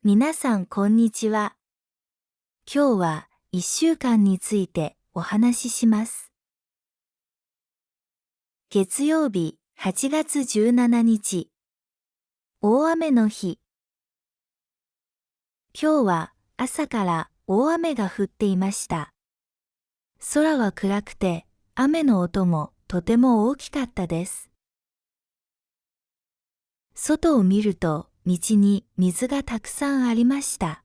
皆さんこんにちは。今日は1週間についてお話しします。月曜日8月17日。大雨の日。今日は朝から大雨が降っていました。空は暗くて、雨の音もとても大きかったです。外を見ると、道に水がたくさんありました。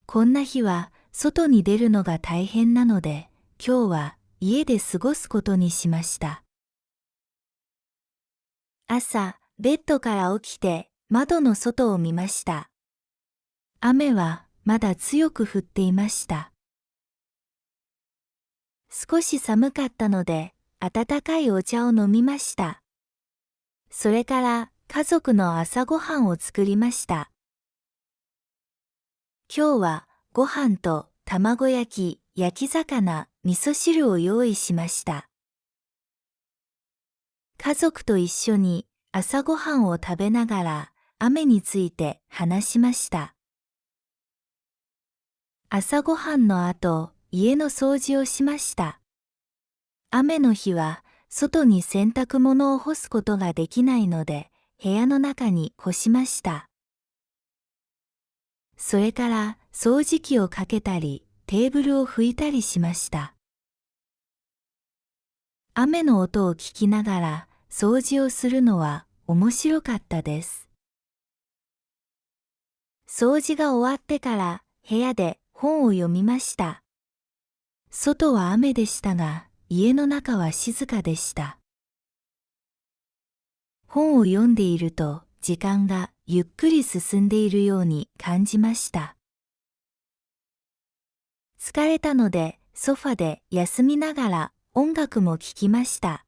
こんな日は外に出るのが大変なので、今日は家で過ごすことにしました。朝、ベッドから起きて窓の外を見ました。雨はまだ強く降っていました。少し寒かったので、温かいお茶を飲みました。それから家族の朝ごはんを作りました。今日はご飯と卵焼き、焼き魚、味噌汁を用意しました。家族と一緒に朝ごはんを食べながら雨について話しました。朝ごはんの後、家の掃除をしました。雨の日は外に洗濯物を干すことができないので、部屋の中に干しました。それから掃除機をかけたり、テーブルを拭いたりしました。雨の音を聞きながら掃除をするのは面白かったです。掃除が終わってから部屋で本を読みました。外は雨でしたが、家の中は静かでした。本を読んでいると時間がゆっくり進んでいるように感じました。疲れたのでソファで休みながら音楽も聴きました。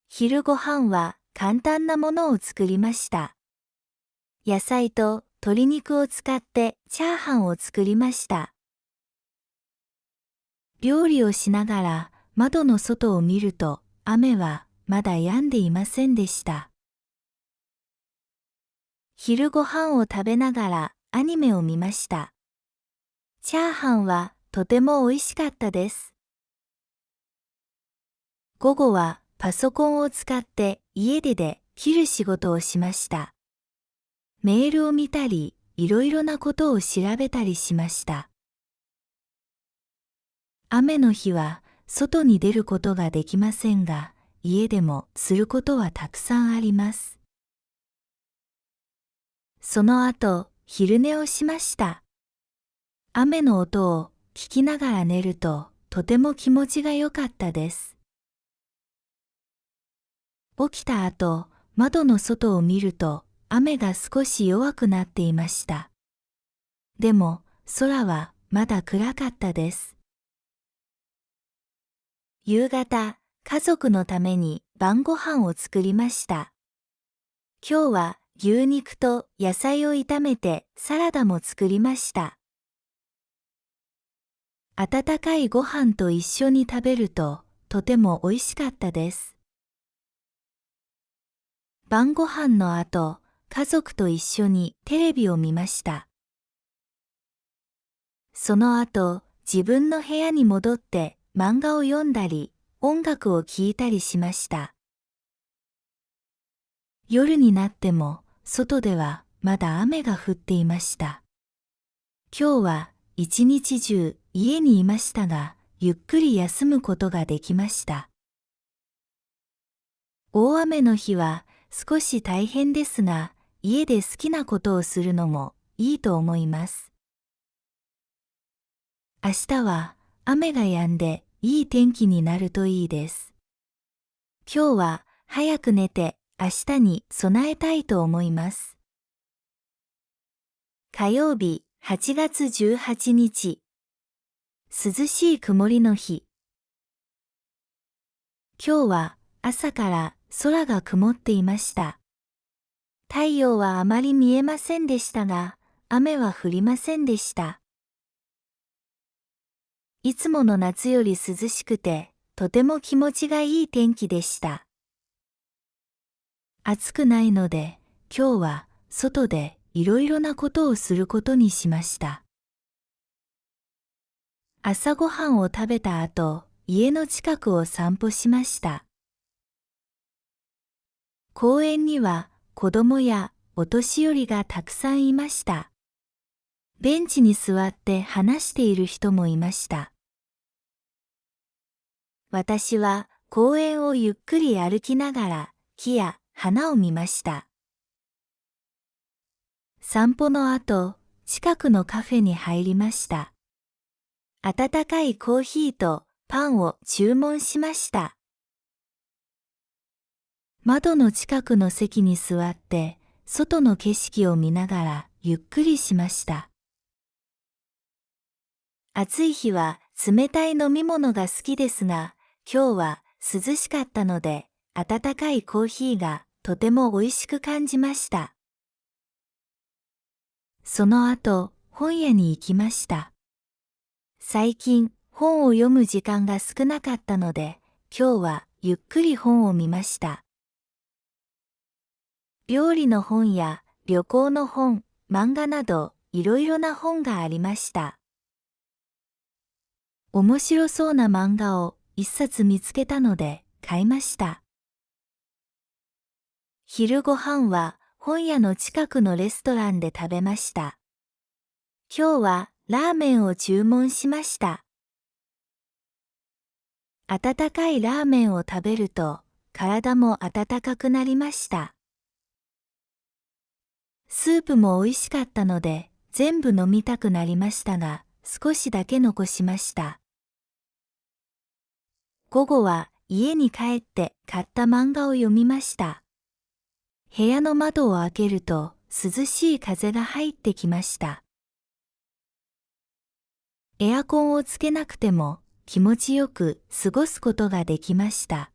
昼ご飯は簡単なものを作りました。野菜と鶏肉を使ってチャーハンを作りました。料理をしながら窓の外を見ると雨はまだ止んでいませんでした。昼ご飯を食べながらアニメを見ました。チャーハンはとても美味しかったです。午後はパソコンを使って家で切る仕事をしました。メールを見たり、いろいろなことを調べたりしました。雨の日は外に出ることができませんが、家でもすることはたくさんあります。その後、昼寝をしました。雨の音を聞きながら寝ると、とても気持ちが良かったです。起きた後、窓の外を見ると、雨が少し弱くなっていました。でも、空はまだ暗かったです。夕方、家族のために晩ご飯を作りました。今日は牛肉と野菜を炒めてサラダも作りました。温かいご飯と一緒に食べるととても美味しかったです。晩ご飯の後、家族と一緒にテレビを見ました。その後、自分の部屋に戻って漫画を読んだり、音楽を聴いたりしました。夜になっても、外ではまだ雨が降っていました。今日は一日中家にいましたが、ゆっくり休むことができました。大雨の日は少し大変ですが、家で好きなことをするのもいいと思います。明日は雨が止んでいい天気になるといいです。今日は早く寝て明日に備えたいと思います。火曜日8月18日。涼しい曇りの日。今日は朝から空が曇っていました。太陽はあまり見えませんでしたが、雨は降りませんでした。いつもの夏より涼しくて、とても気持ちがいい天気でした。暑くないので、今日は外でいろいろなことをすることにしました。朝ごはんを食べた後、家の近くを散歩しました。公園には子供やお年寄りがたくさんいました。ベンチに座って話している人もいました。私は公園をゆっくり歩きながら木や花を見ました。散歩の後、近くのカフェに入りました。温かいコーヒーとパンを注文しました。窓の近くの席に座って、外の景色を見ながらゆっくりしました。暑い日は冷たい飲み物が好きですが、今日は涼しかったので、温かいコーヒーがとても美味しく感じました。その後、本屋に行きました。最近、本を読む時間が少なかったので、今日はゆっくり本を見ました。料理の本や旅行の本、漫画など、いろいろな本がありました。面白そうな漫画を一冊見つけたので買いました。昼ご飯は本屋の近くのレストランで食べました。今日はラーメンを注文しました。温かいラーメンを食べると体も温かくなりました。スープも美味しかったので全部飲みたくなりましたが、少しだけ残しました。午後は家に帰って買った漫画を読みました。部屋の窓を開けると涼しい風が入ってきました。エアコンをつけなくても気持ちよく過ごすことができました。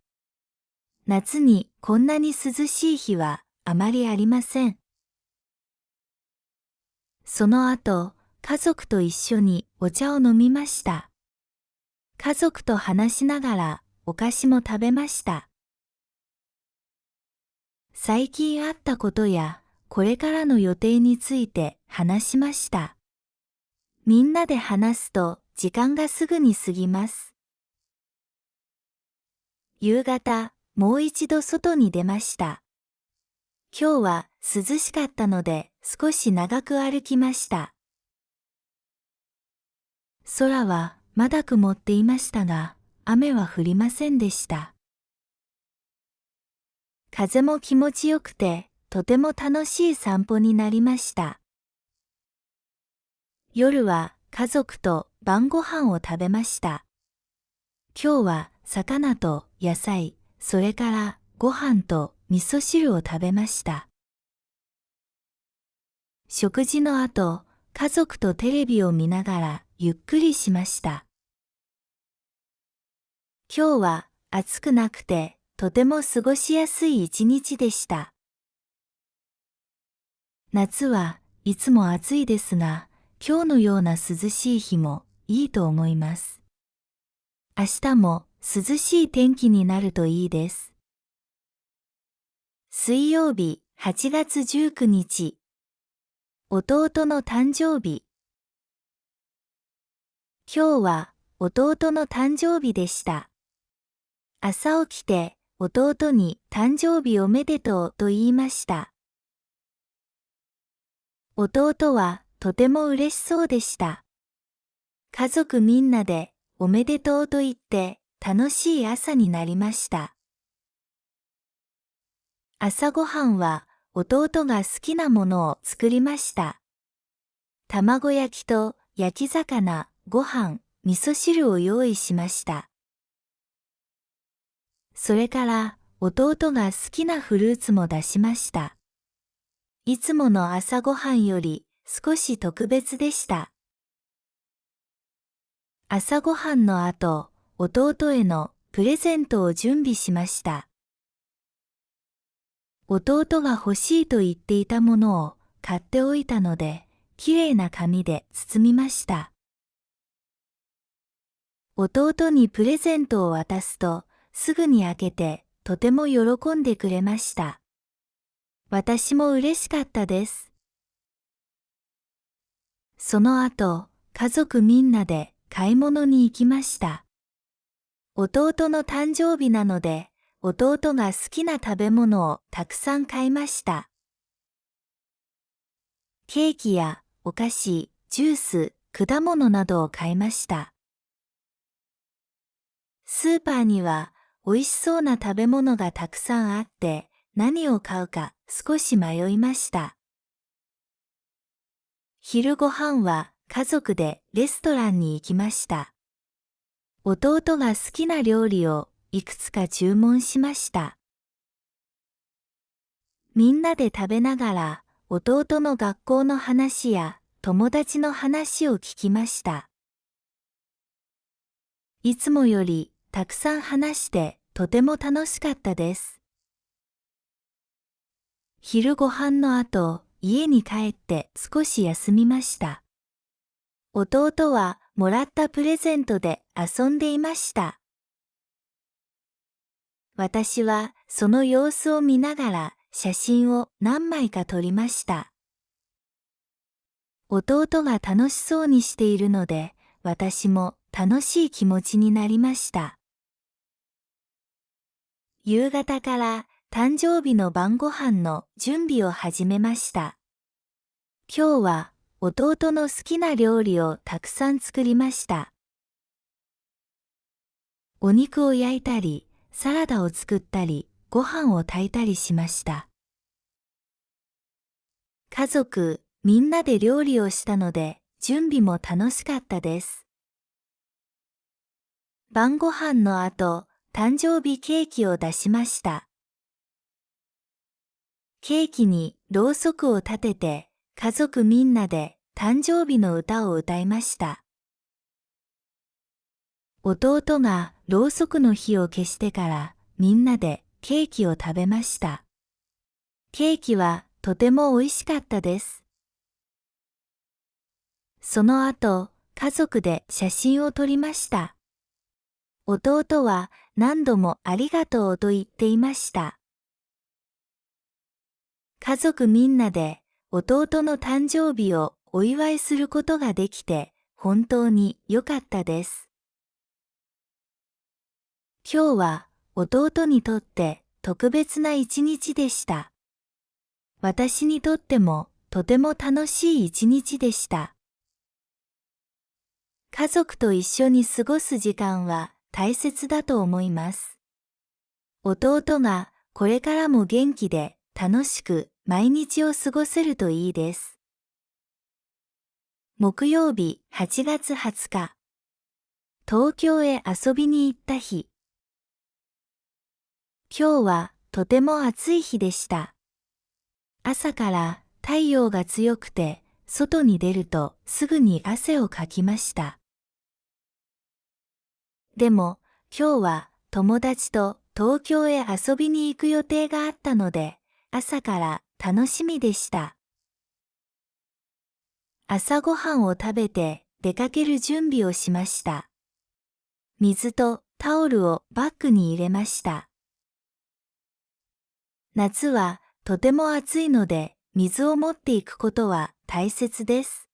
夏にこんなに涼しい日はあまりありません。その後、家族と一緒にお茶を飲みました。家族と話しながらお菓子も食べました。最近あったことやこれからの予定について話しました。みんなで話すと時間がすぐに過ぎます。夕方、もう一度外に出ました。今日は涼しかったので少し長く歩きました。空はまだ曇っていましたが、雨は降りませんでした。風も気持ちよくて、とても楽しい散歩になりました。夜は家族と晩ご飯を食べました。今日は魚と野菜、それからご飯と味噌汁を食べました。食事の後、家族とテレビを見ながらゆっくりしました。今日は暑くなくて、とても過ごしやすい一日でした。夏はいつも暑いですが、今日のような涼しい日もいいと思います。明日も涼しい天気になるといいです。水曜日、8月19日。弟の誕生日。今日は弟の誕生日でした。朝起きて弟に誕生日おめでとうと言いました。弟はとても嬉しそうでした。家族みんなでおめでとうと言って楽しい朝になりました。朝ごはんは弟が好きなものを作りました。卵焼きと焼き魚、ご飯、味噌汁を用意しました。それから弟が好きなフルーツも出しました。いつもの朝ごはんより少し特別でした。朝ごはんの後、弟へのプレゼントを準備しました。弟が欲しいと言っていたものを買っておいたので、きれいな紙で包みました。弟にプレゼントを渡すと、すぐに開けてとても喜んでくれました。私も嬉しかったです。その後、家族みんなで買い物に行きました。弟の誕生日なので、弟が好きな食べ物をたくさん買いました。ケーキやお菓子、ジュース、果物などを買いました。スーパーには美味しそうな食べ物がたくさんあって、何を買うか少し迷いました。昼ご飯は家族でレストランに行きました。弟が好きな料理をいくつか注文しました。みんなで食べながら弟の学校の話や友達の話を聞きました。いつもよりたくさん話してとても楽しかったです。昼ご飯の後、家に帰って少し休みました。弟はもらったプレゼントで遊んでいました。私はその様子を見ながら写真を何枚か撮りました。弟が楽しそうにしているので、私も楽しい気持ちになりました。夕方から誕生日の晩ご飯の準備を始めました。今日は弟の好きな料理をたくさん作りました。お肉を焼いたり、サラダを作ったり、ご飯を炊いたりしました。家族みんなで料理をしたので、準備も楽しかったです。晩ご飯の後、誕生日ケーキを出しました。ケーキにろうそくを立てて、家族みんなで誕生日の歌を歌いました。弟がろうそくの火を消してからみんなでケーキを食べました。ケーキはとても美味しかったです。その後、家族で写真を撮りました。弟は何度もありがとうと言っていました。家族みんなで弟の誕生日をお祝いすることができて本当に良かったです。今日は弟にとって特別な一日でした。私にとってもとても楽しい一日でした。家族と一緒に過ごす時間は大切だと思います。弟がこれからも元気で楽しく毎日を過ごせるといいです。木曜日8月20日、東京へ遊びに行った日。今日はとても暑い日でした。朝から太陽が強くて、外に出るとすぐに汗をかきました。でも、今日は友達と東京へ遊びに行く予定があったので、朝から楽しみでした。朝ごはんを食べて出かける準備をしました。水とタオルをバッグに入れました。夏はとても暑いので、水を持っていくことは大切です。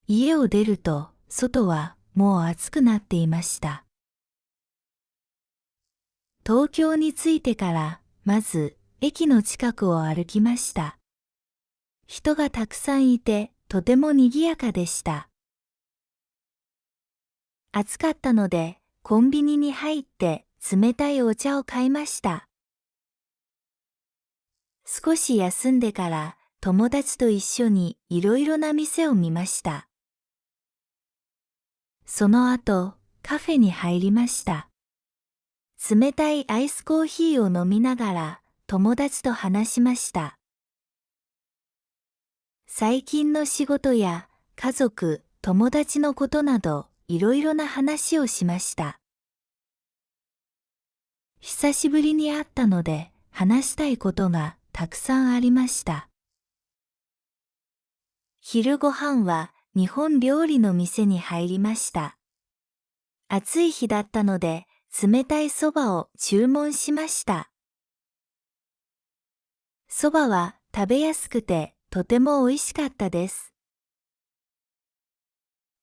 家を出ると、外はもう暑くなっていました。東京に着いてから、まず駅の近くを歩きました。人がたくさんいて、とても賑やかでした。暑かったので、コンビニに入って冷たいお茶を買いました。少し休んでから友達と一緒にいろいろな店を見ました。その後、カフェに入りました。冷たいアイスコーヒーを飲みながら友達と話しました。最近の仕事や家族、友達のことなどいろいろな話をしました。久しぶりに会ったので話したいことがたくさんありました。昼ご飯は日本料理の店に入りました。暑い日だったので冷たいそばを注文しました。そばは食べやすくてとても美味しかったです。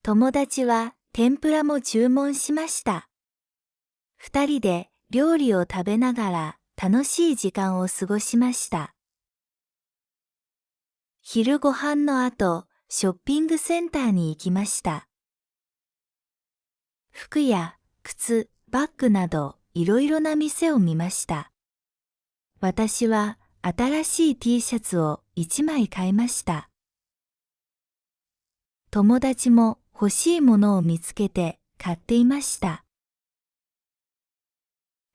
友達は天ぷらも注文しました。二人で料理を食べながら楽しい時間を過ごしました。昼ご飯の後、ショッピングセンターに行きました。服や靴、バッグなどいろいろな店を見ました。私は新しい T シャツを1枚買いました。友達も欲しいものを見つけて買っていました。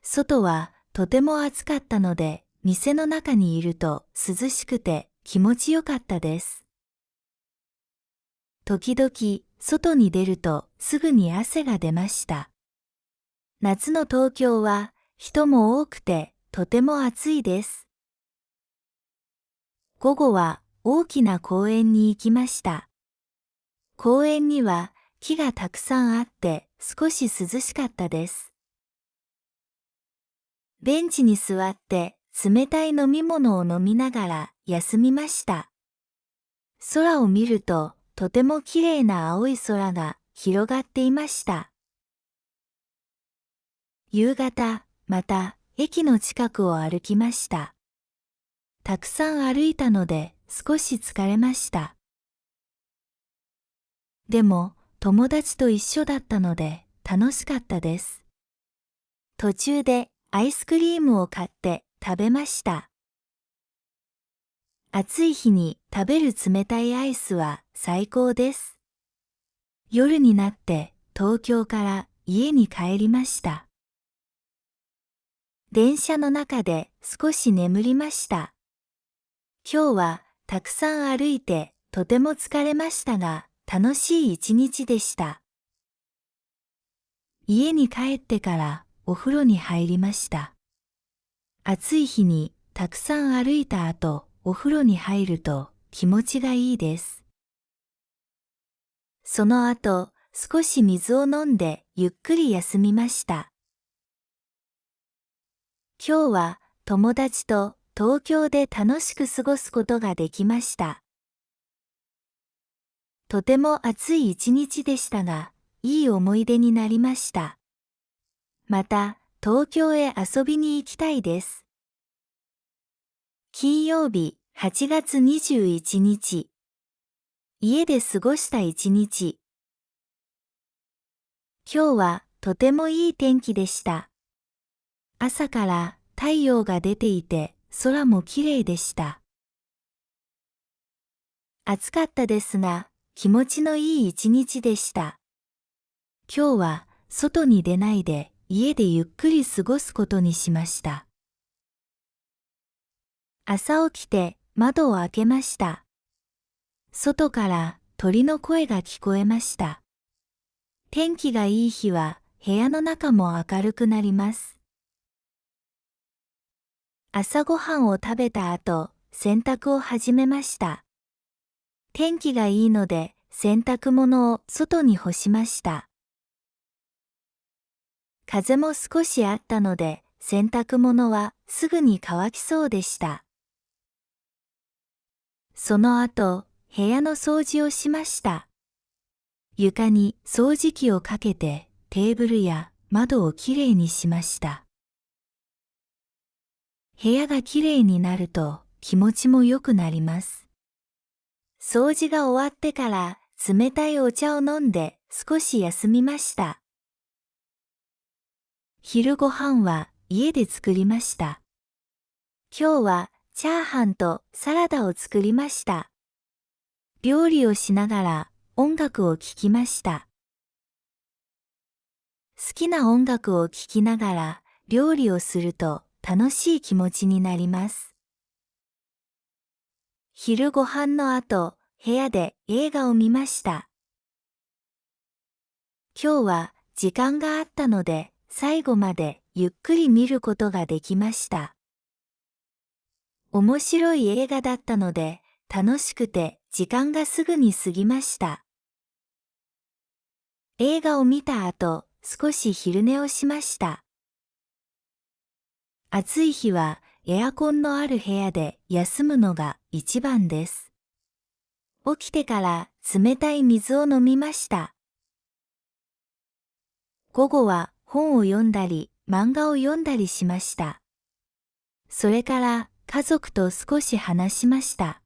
外はとても暑かったので、店の中にいると涼しくて気持ちよかったです。時々外に出るとすぐに汗が出ました。夏の東京は人も多くてとても暑いです。午後は大きな公園に行きました。公園には木がたくさんあって少し涼しかったです。ベンチに座って冷たい飲み物を飲みながら休みました。空を見るととても綺麗な青い空が広がっていました。夕方、また駅の近くを歩きました。たくさん歩いたので少し疲れました。でも友達と一緒だったので楽しかったです。途中でアイスクリームを買って食べました。暑い日に食べる冷たいアイスは最高です。夜になって東京から家に帰りました。電車の中で少し眠りました。今日はたくさん歩いてとても疲れましたが、楽しい一日でした。家に帰ってからお風呂に入りました。暑い日にたくさん歩いた後、お風呂に入ると気持ちがいいです。その後、少し水を飲んでゆっくり休みました。今日は友達と東京で楽しく過ごすことができました。とても暑い一日でしたが、いい思い出になりました。また、東京へ遊びに行きたいです。金曜日、8月21日。家で過ごした一日。今日はとてもいい天気でした。朝から太陽が出ていて、空もきれいでした。暑かったですが、気持ちのいい一日でした。今日は外に出ないで家でゆっくり過ごすことにしました。朝起きて窓を開けました。外から鳥の声が聞こえました。天気がいい日は部屋の中も明るくなります。朝ごはんを食べた後、洗濯を始めました。天気がいいので洗濯物を外に干しました。風も少しあったので洗濯物はすぐに乾きそうでした。その後、部屋の掃除をしました。床に掃除機をかけてテーブルや窓をきれいにしました。部屋がきれいになると気持ちも良くなります。掃除が終わってから冷たいお茶を飲んで少し休みました。昼ご飯は家で作りました。今日はチャーハンとサラダを作りました。料理をしながら音楽を聴きました。好きな音楽を聴きながら料理をすると楽しい気持ちになります。昼ご飯の後、部屋で映画を見ました。今日は時間があったので、最後までゆっくり見ることができました。面白い映画だったので、楽しくて時間がすぐに過ぎました。映画を見た後、少し昼寝をしました。暑い日はエアコンのある部屋で休むのが一番です。起きてから冷たい水を飲みました。午後は本を読んだり、漫画を読んだりしました。それから家族と少し話しました。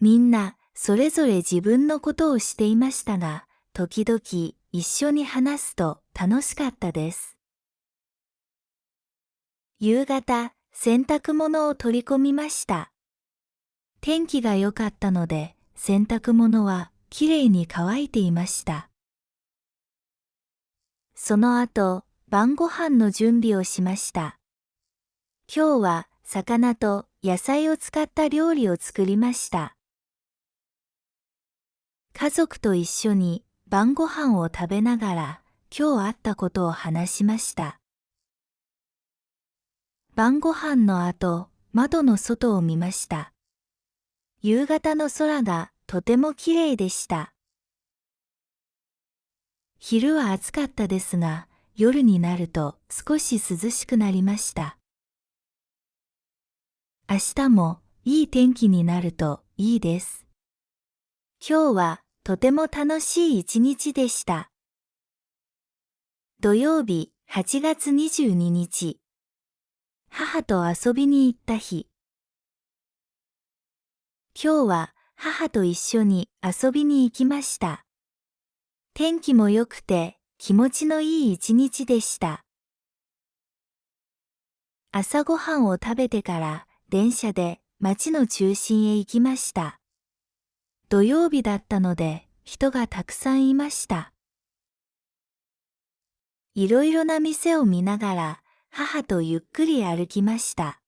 みんなそれぞれ自分のことをしていましたが、時々一緒に話すと楽しかったです。夕方、洗濯物を取り込みました。天気が良かったので、洗濯物はきれいに乾いていました。その後、晩ご飯の準備をしました。今日は魚と野菜を使った料理を作りました。家族と一緒に晩ご飯を食べながら今日あったことを話しました。晩ご飯の後、窓の外を見ました。夕方の空がとてもきれいでした。昼は暑かったですが、夜になると少し涼しくなりました。明日もいい天気になるといいです。今日はとても楽しい一日でした。土曜日、8月22日。母と遊びに行った日。今日は母と一緒に遊びに行きました。天気も良くて気持ちのいい一日でした。朝ごはんを食べてから電車で町の中心へ行きました。土曜日だったので人がたくさんいました。いろいろな店を見ながら母とゆっくり歩きました。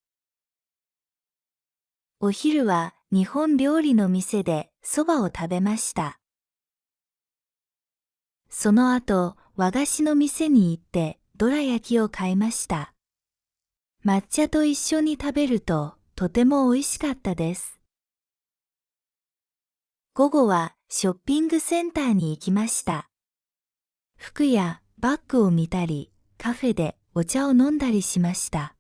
お昼は日本料理の店で蕎麦を食べました。その後、和菓子の店に行ってどら焼きを買いました。抹茶と一緒に食べるととても美味しかったです。午後はショッピングセンターに行きました。服やバッグを見たり、カフェでお茶を飲んだりしました。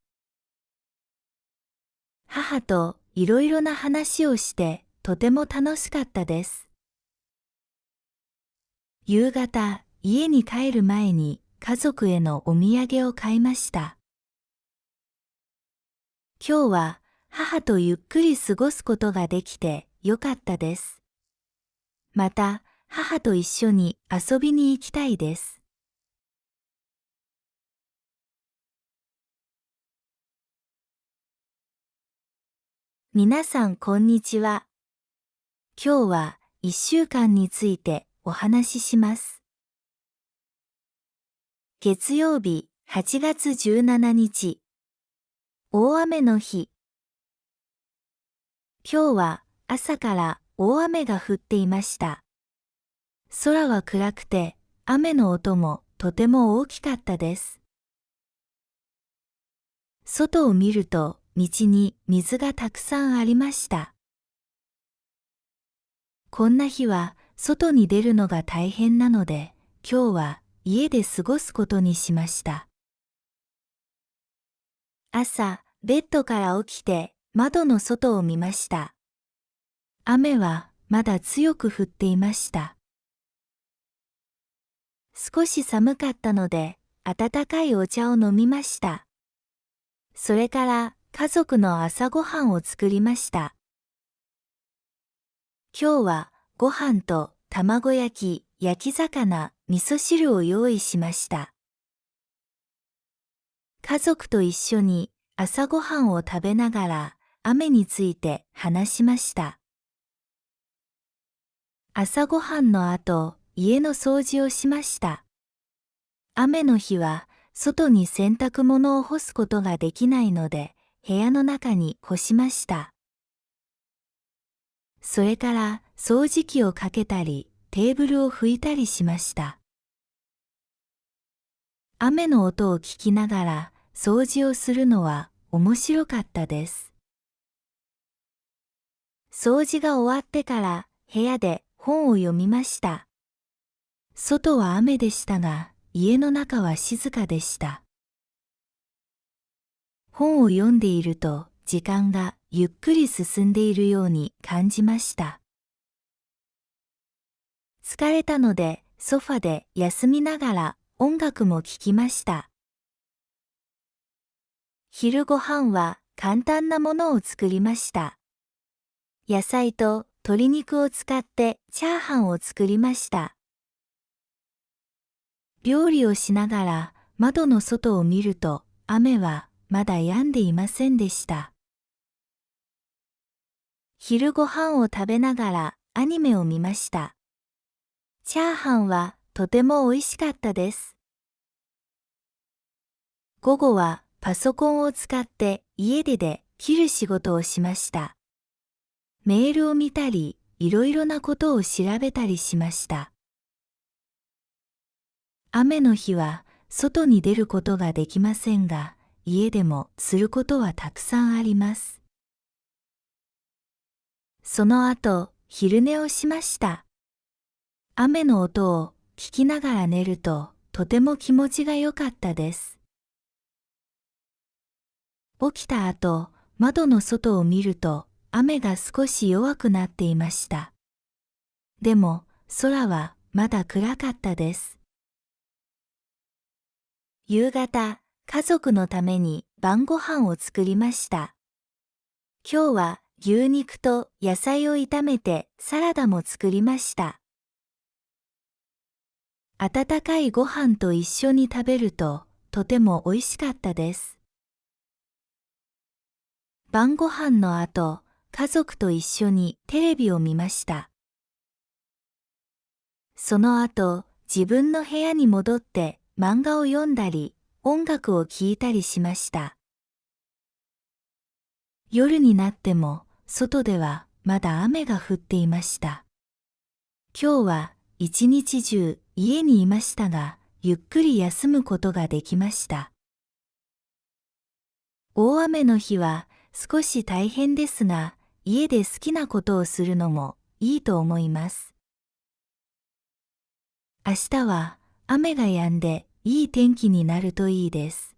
母といろいろな話をしてとても楽しかったです。夕方、家に帰る前に家族へのお土産を買いました。今日は母とゆっくり過ごすことができてよかったです。また、母と一緒に遊びに行きたいです。皆さんこんにちは。今日は1週間についてお話しします。月曜日、8月17日。大雨の日。今日は朝から大雨が降っていました。空は暗くて、雨の音もとても大きかったです。外を見ると、道に水がたくさんありました。こんな日は外に出るのが大変なので、今日は家で過ごすことにしました。朝、ベッドから起きて窓の外を見ました。雨はまだ強く降っていました。少し寒かったので、温かいお茶を飲みました。それから家族の朝ごはんを作りました。今日はご飯と卵焼き、焼き魚、味噌汁を用意しました。家族と一緒に朝ごはんを食べながら雨について話しました。朝ごはんの後、家の掃除をしました。雨の日は外に洗濯物を干すことができないので、部屋の中に干しました。それから掃除機をかけたり、テーブルを拭いたりしました。雨の音を聞きながら掃除をするのは面白かったです。掃除が終わってから部屋で本を読みました。外は雨でしたが、家の中は静かでした。本を読んでいると時間がゆっくり進んでいるように感じました。疲れたのでソファで休みながら音楽も聴きました。昼ご飯は簡単なものを作りました。野菜と鶏肉を使ってチャーハンを作りました。料理をしながら窓の外を見ると雨はまだ止んでいませんでした。昼ご飯を食べながらアニメを見ました。チャーハンはとても美味しかったです。午後はパソコンを使って家で切る仕事をしました。メールを見たり、いろいろなことを調べたりしました。雨の日は外に出ることができませんが、家でもすることはたくさんあります。その後、昼寝をしました。雨の音を聞きながら寝ると、とても気持ちが良かったです。起きた後、窓の外を見ると、雨が少し弱くなっていました。でも、空はまだ暗かったです。夕方、家族のために晩ご飯を作りました。今日は牛肉と野菜を炒めてサラダも作りました。温かいご飯と一緒に食べるととても美味しかったです。晩ご飯の後、家族と一緒にテレビを見ました。その後、自分の部屋に戻って漫画を読んだり、音楽を聴いたりしました。夜になっても、外ではまだ雨が降っていました。今日は一日中家にいましたが、ゆっくり休むことができました。大雨の日は少し大変ですが、家で好きなことをするのもいいと思います。明日は雨が止んでいい天気になるといいです。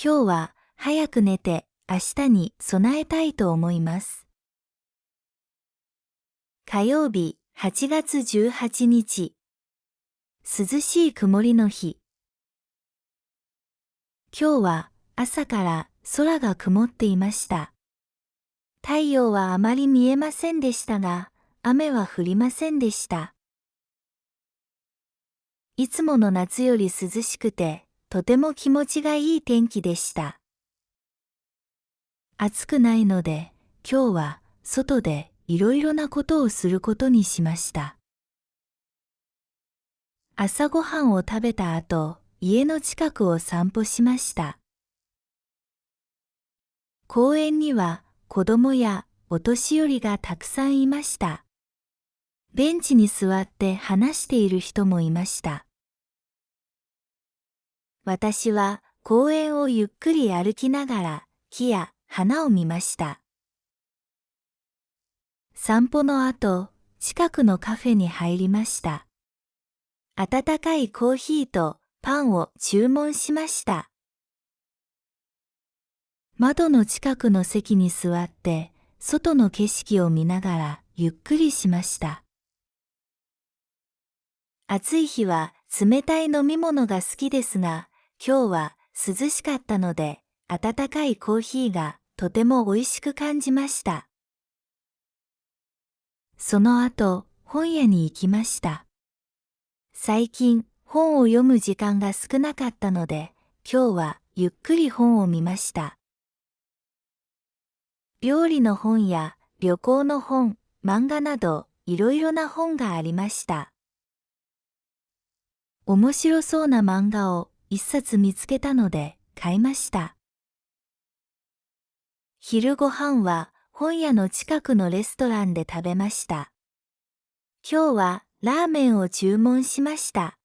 今日は早く寝て明日に備えたいと思います。火曜日8月18日。涼しい曇りの日。今日は朝から空が曇っていました。太陽はあまり見えませんでしたが、雨は降りませんでした。いつもの夏より涼しくて、とても気持ちがいい天気でした。暑くないので、今日は外でいろいろなことをすることにしました。朝ごはんを食べた後、家の近くを散歩しました。公園には子供やお年寄りがたくさんいました。ベンチに座って話している人もいました。私は公園をゆっくり歩きながら木や花を見ました。散歩の後、近くのカフェに入りました。温かいコーヒーとパンを注文しました。窓の近くの席に座って、外の景色を見ながらゆっくりしました。暑い日は冷たい飲み物が好きですが、今日は涼しかったので、温かいコーヒーがとても美味しく感じました。その後、本屋に行きました。最近、本を読む時間が少なかったので、今日はゆっくり本を見ました。料理の本や旅行の本、漫画などいろいろな本がありました。面白そうな漫画を一冊見つけたので買いました。昼ご飯は本屋の近くのレストランで食べました。今日はラーメンを注文しました。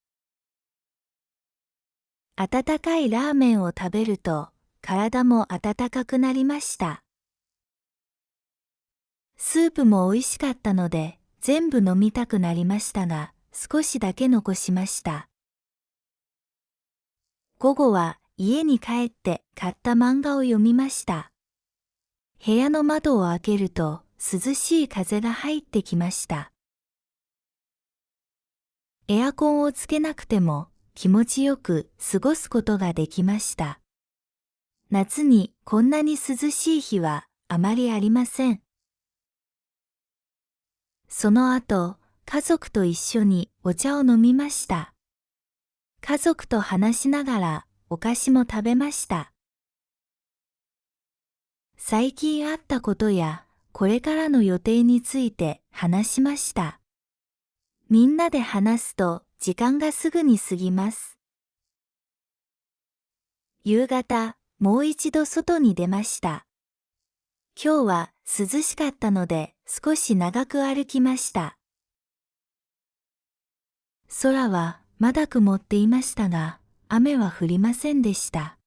温かいラーメンを食べると体も温かくなりました。スープも美味しかったので全部飲みたくなりましたが少しだけ残しました。午後は家に帰って買った漫画を読みました。部屋の窓を開けると涼しい風が入ってきました。エアコンをつけなくても気持ちよく過ごすことができました。夏にこんなに涼しい日はあまりありません。その後、家族と一緒にお茶を飲みました。家族と話しながらお菓子も食べました。最近あったことやこれからの予定について話しました。みんなで話すと時間がすぐに過ぎます。夕方、もう一度外に出ました。今日は涼しかったので少し長く歩きました。空はまだ曇っていましたが、雨は降りませんでした。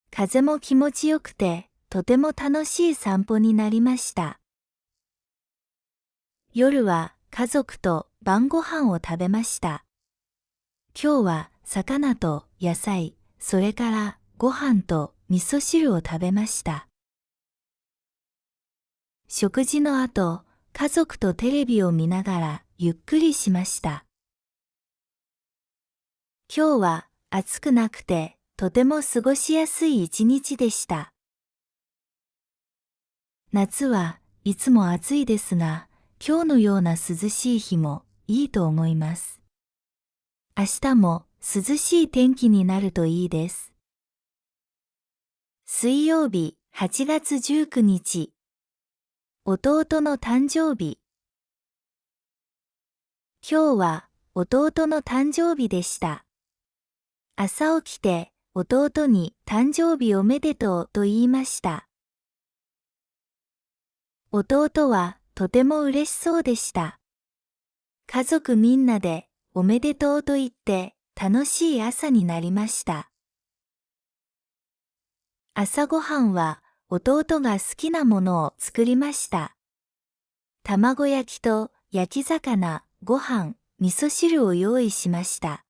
風も気持ちよくて、とても楽しい散歩になりました。夜は家族と晩ご飯を食べました。今日は魚と野菜、それからご飯と味噌汁を食べました。食事の後、家族とテレビを見ながらゆっくりしました。今日は暑くなくて、とても過ごしやすい一日でした。夏はいつも暑いですが、今日のような涼しい日もいいと思います。明日も涼しい天気になるといいです。水曜日、8月19日。弟の誕生日。今日は弟の誕生日でした。朝起きて弟に誕生日おめでとうと言いました。弟はとても嬉しそうでした。家族みんなでおめでとうと言って楽しい朝になりました。朝ごはんは弟が好きなものを作りました。卵焼きと焼き魚、ご飯、味噌汁を用意しました。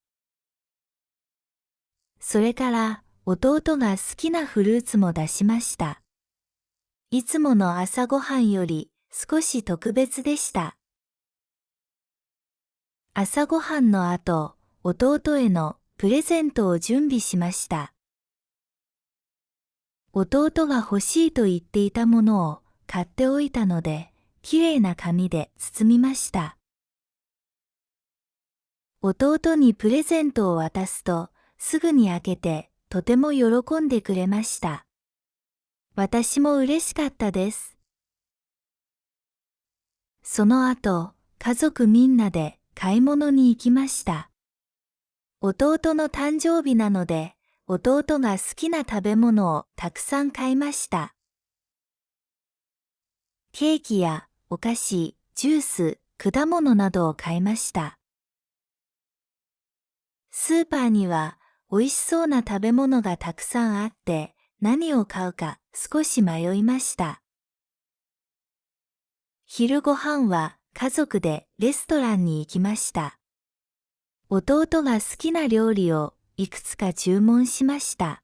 それから弟が好きなフルーツも出しました。いつもの朝ごはんより少し特別でした。朝ごはんの後、弟へのプレゼントを準備しました。弟が欲しいと言っていたものを買っておいたので、きれいな紙で包みました。弟にプレゼントを渡すと、すぐに開けてとても喜んでくれました。私も嬉しかったです。その後、家族みんなで買い物に行きました。弟の誕生日なので、弟が好きな食べ物をたくさん買いました。ケーキやお菓子、ジュース、果物などを買いました。スーパーには美味しそうな食べ物がたくさんあって、何を買うか少し迷いました。昼ご飯は家族でレストランに行きました。弟が好きな料理をいくつか注文しました。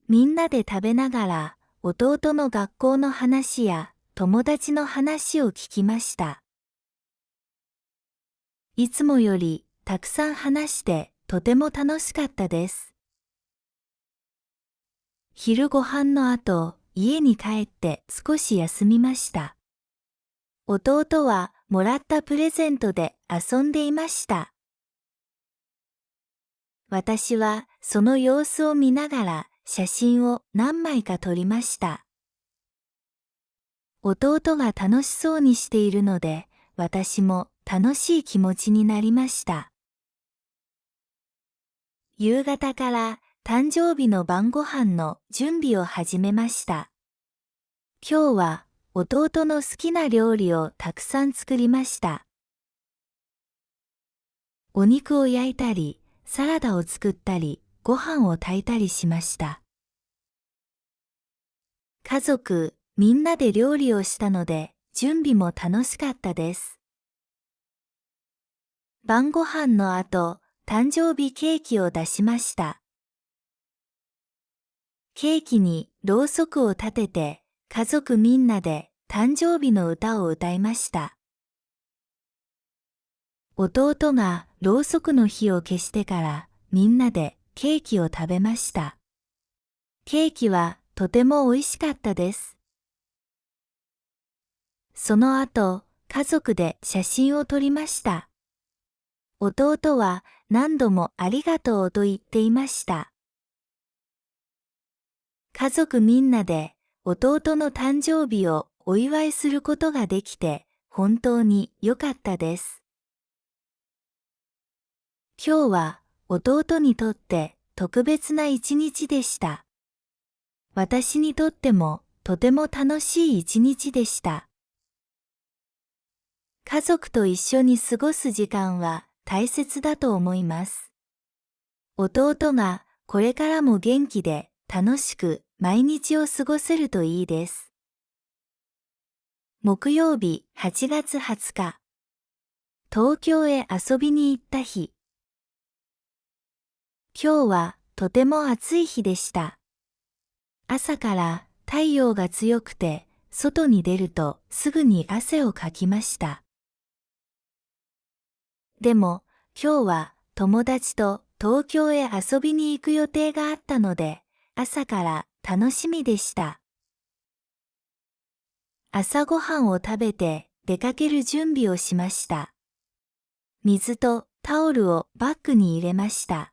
みんなで食べながら弟の学校の話や友達の話を聞きました。いつもよりたくさん話してとても楽しかったです。昼ご飯の後、家に帰って少し休みました。弟はもらったプレゼントで遊んでいました。私はその様子を見ながら写真を何枚か撮りました。弟が楽しそうにしているので、私も楽しい気持ちになりました。夕方から誕生日の晩ご飯の準備を始めました。今日は弟の好きな料理をたくさん作りました。お肉を焼いたり、サラダを作ったり、ご飯を炊いたりしました。家族みんなで料理をしたので、準備も楽しかったです。晩ご飯の後、誕生日ケーキを出しました。ケーキにろうそくを立てて、家族みんなで誕生日の歌を歌いました。弟がろうそくの火を消してからみんなでケーキを食べました。ケーキはとても美味しかったです。その後、家族で写真を撮りました。弟は何度もありがとうと言っていました。家族みんなで弟の誕生日をお祝いすることができて本当に良かったです。今日は弟にとって特別な一日でした。私にとってもとても楽しい一日でした。家族と一緒に過ごす時間は大切だと思います。弟がこれからも元気で楽しく毎日を過ごせるといいです。木曜日8月20日。東京へ遊びに行った日。今日はとても暑い日でした。朝から太陽が強くて、外に出るとすぐに汗をかきました。でも、今日は友達と東京へ遊びに行く予定があったので、朝から楽しみでした。朝ごはんを食べて出かける準備をしました。水とタオルをバッグに入れました。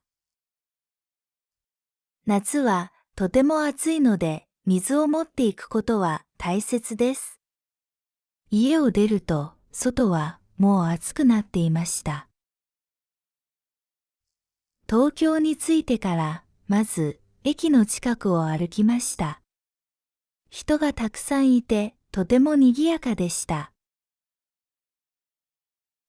夏はとても暑いので、水を持っていくことは大切です。家を出ると、外はもう暑くなっていました。東京に着いてから、まず駅の近くを歩きました。人がたくさんいて、とても賑やかでした。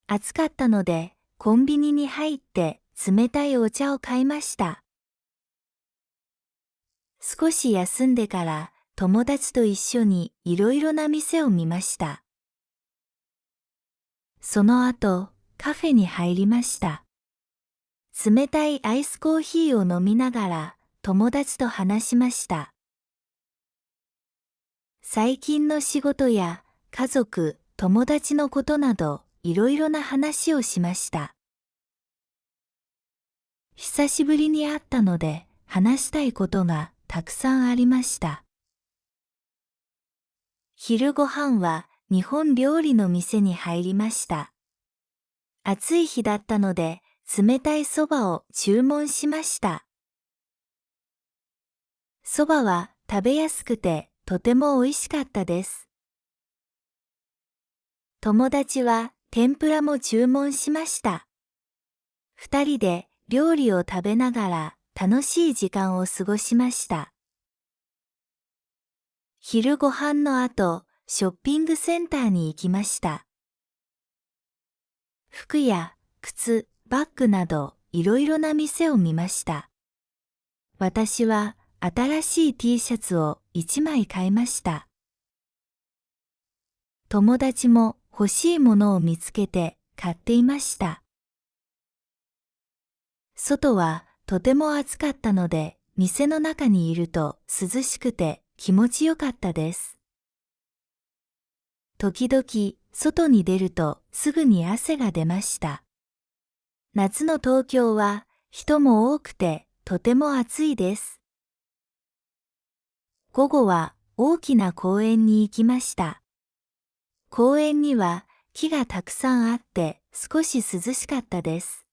暑かったので、コンビニに入って冷たいお茶を買いました。少し休んでから友達と一緒にいろいろな店を見ました。その後、カフェに入りました。冷たいアイスコーヒーを飲みながら友達と話しました。最近の仕事や家族、友達のことなどいろいろな話をしました。久しぶりに会ったので話したいことがたくさんありました。昼ご飯は日本料理の店に入りました。暑い日だったので冷たいそばを注文しました。そばは食べやすくてとても美味しかったです。友達は天ぷらも注文しました。二人で料理を食べながら楽しい時間を過ごしました。昼ご飯の後、ショッピングセンターに行きました。服や靴、バッグなどいろいろな店を見ました。私は新しい T シャツを1枚買いました。友達も欲しいものを見つけて買っていました。外はとても暑かったので、店の中にいると涼しくて気持ちよかったです。時々外に出るとすぐに汗が出ました。夏の東京は人も多くてとても暑いです。午後は大きな公園に行きました。公園には木がたくさんあって少し涼しかったです。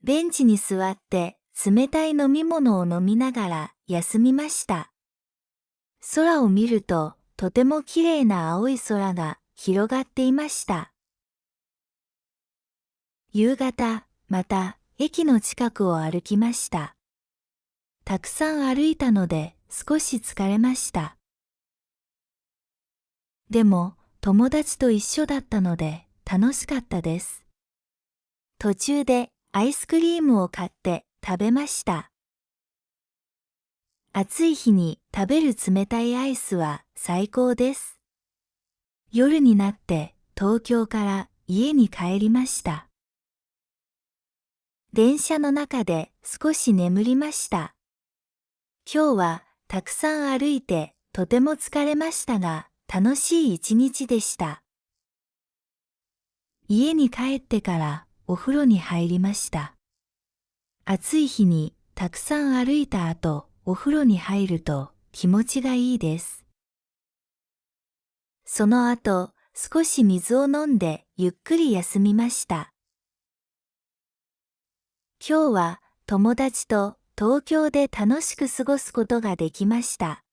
ベンチに座って冷たい飲み物を飲みながら休みました。空を見るととても綺麗な青い空が広がっていました。夕方、また駅の近くを歩きました。たくさん歩いたので少し疲れました。でも友達と一緒だったので楽しかったです。途中でアイスクリームを買って食べました。暑い日に食べる冷たいアイスは最高です。夜になって東京から家に帰りました。電車の中で少し眠りました。今日はたくさん歩いてとても疲れましたが、楽しい一日でした。家に帰ってからお風呂に入りました。暑い日にたくさん歩いた後、お風呂に入ると気持ちがいいです。その後、少し水を飲んでゆっくり休みました。今日は友達と東京で楽しく過ごすことができました。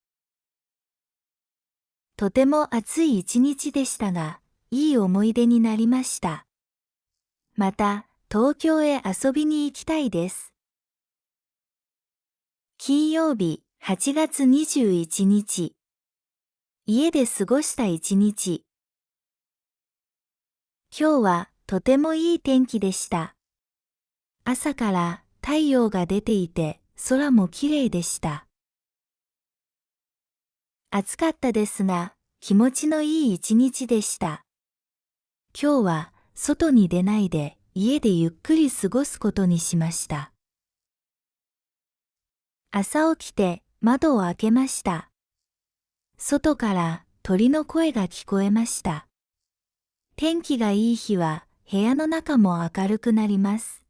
とても暑い一日でしたが、いい思い出になりました。また、東京へ遊びに行きたいです。金曜日、8月21日。家で過ごした一日。今日はとてもいい天気でした。朝から太陽が出ていて、空もきれいでした。暑かったですが、気持ちのいい一日でした。今日は外に出ないで家でゆっくり過ごすことにしました。朝起きて窓を開けました。外から鳥の声が聞こえました。天気がいい日は部屋の中も明るくなります。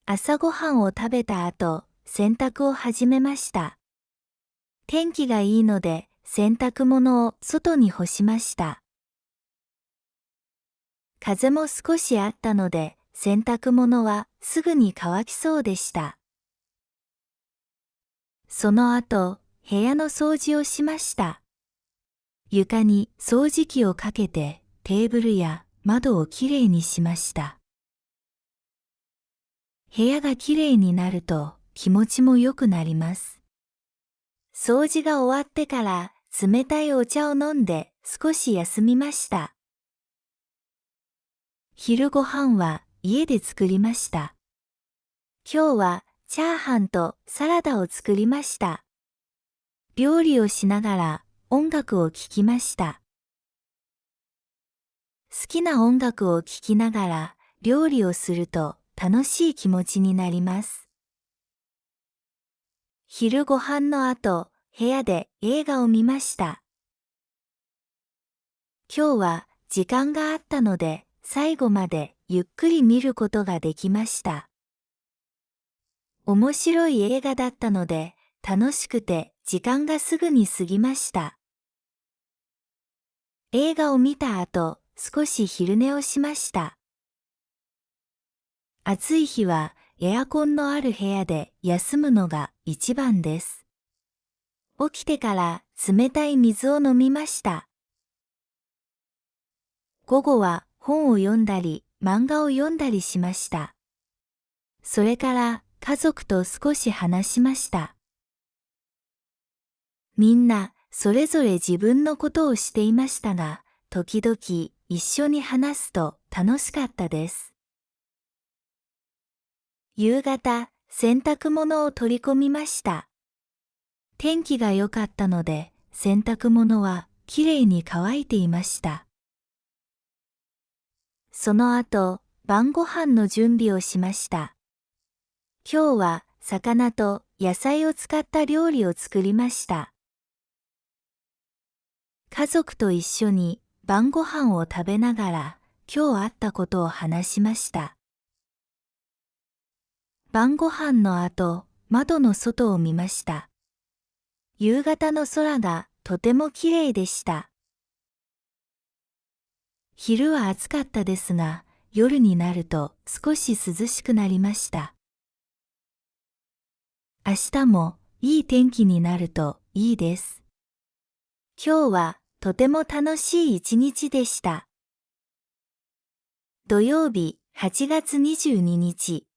朝ごはんを食べた後、洗濯を始めました。天気がいいので洗濯物を外に干しました。風も少しあったので洗濯物はすぐに乾きそうでした。その後、部屋の掃除をしました。床に掃除機をかけてテーブルや窓をきれいにしました。部屋がきれいになると気持ちも良くなります。掃除が終わってから冷たいお茶を飲んで少し休みました。昼ごはんは家で作りました。今日はチャーハンとサラダを作りました。料理をしながら音楽を聴きました。好きな音楽を聴きながら料理をすると楽しい気持ちになります。昼ご飯の後、部屋で映画を見ました。今日は時間があったので最後までゆっくり見ることができました。面白い映画だったので楽しくて時間がすぐに過ぎました。映画を見た後、少し昼寝をしました。暑い日はエアコンのある部屋で休むのが一番です。起きてから冷たい水を飲みました。午後は本を読んだり漫画を読んだりしました。それから家族と少し話しました。みんなそれぞれ自分のことをしていましたが、時々一緒に話すと楽しかったです。夕方、洗濯物を取り込みました。天気が良かったので、洗濯物はきれいに乾いていました。その後、晩ご飯の準備をしました。今日は魚と野菜を使った料理を作りました。家族と一緒に晩ご飯を食べながら今日あったことを話しました。晩ご飯の後、窓の外を見ました。夕方の空がとてもきれいでした。昼は暑かったですが、夜になると少し涼しくなりました。明日もいい天気になるといいです。今日はとても楽しい一日でした。土曜日、8月22日。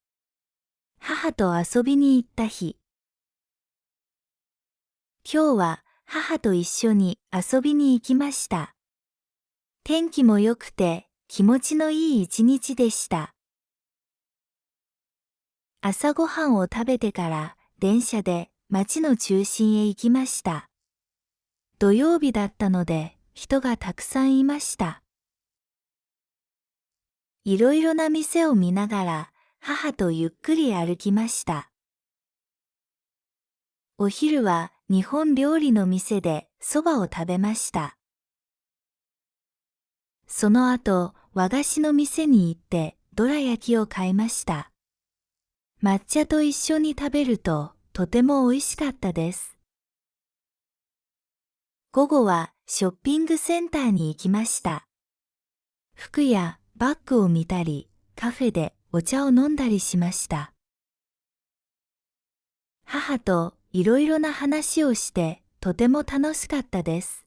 母と遊びに行った日。今日は母と一緒に遊びに行きました。天気も良くて気持ちのいい一日でした。朝ごはんを食べてから電車で町の中心へ行きました。土曜日だったので人がたくさんいました。いろいろな店を見ながら、母とゆっくり歩きました。お昼は日本料理の店で蕎麦を食べました。その後、和菓子の店に行ってどら焼きを買いました。抹茶と一緒に食べるととても美味しかったです。午後はショッピングセンターに行きました。服やバッグを見たり、カフェでお茶を飲んだりしました。母といろいろな話をしてとても楽しかったです。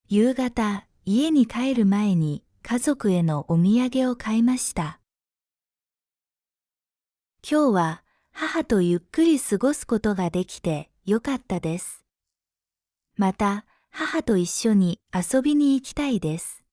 夕方、家に帰る前に家族へのお土産を買いました。今日は母とゆっくり過ごすことができてよかったです。また、母と一緒に遊びに行きたいです。